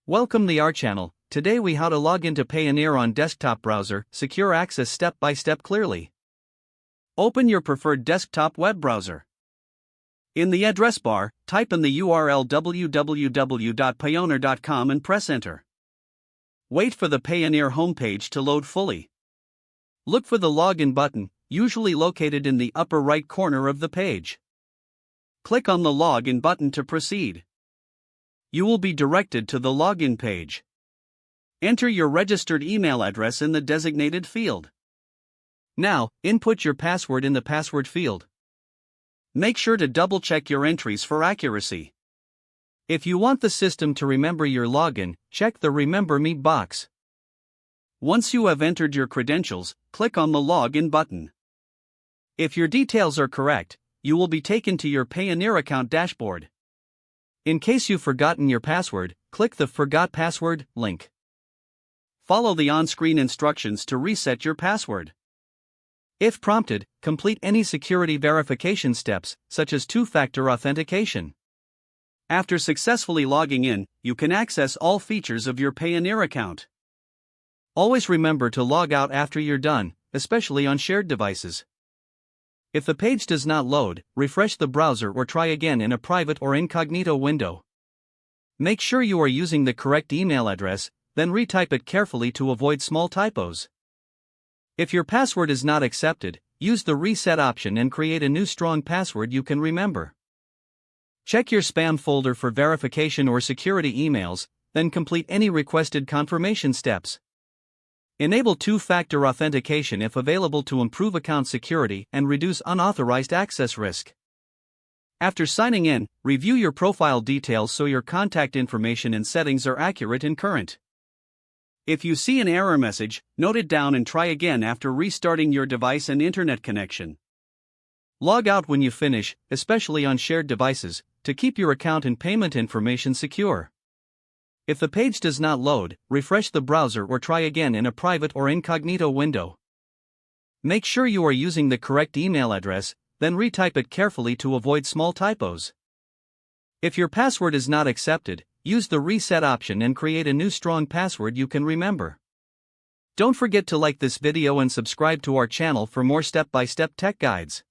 Welcome to our channel. Today we how to log into Payoneer on desktop browser, secure access step by step clearly. Open your preferred desktop web browser. In the address bar, type in the URL www.payoneer.com and press enter. Wait for the Payoneer homepage to load fully. Look for the login button, usually located in the upper right corner of the page. Click on the login button to proceed. You will be directed to the login page. Enter your registered email address in the designated field. Now, input your password in the password field. Make sure to double-check your entries for accuracy. If you want the system to remember your login, check the Remember Me box. Once you have entered your credentials, click on the Login button. If your details are correct, you will be taken to your Payoneer account dashboard. In case you've forgotten your password, click the Forgot Password link. Follow the on-screen instructions to reset your password. If prompted, complete any security verification steps, such as two-factor authentication. After successfully logging in, you can access all features of your Payoneer account. Always remember to log out after you're done, especially on shared devices. If the page does not load, refresh the browser or try again in a private or incognito window. Make sure you are using the correct email address, then retype it carefully to avoid small typos. If your password is not accepted, use the reset option and create a new strong password you can remember. Check your spam folder for verification or security emails, then complete any requested confirmation steps. Enable two-factor authentication if available to improve account security and reduce unauthorized access risk. After signing in, review your profile details so your contact information and settings are accurate and current. If you see an error message, note it down and try again after restarting your device and internet connection. Log out when you finish, especially on shared devices, to keep your account and payment information secure. If the page does not load, refresh the browser or try again in a private or incognito window. Make sure you are using the correct email address, then retype it carefully to avoid small typos. If your password is not accepted, use the reset option and create a new strong password you can remember. Don't forget to like this video and subscribe to our channel for more step-by-step tech guides.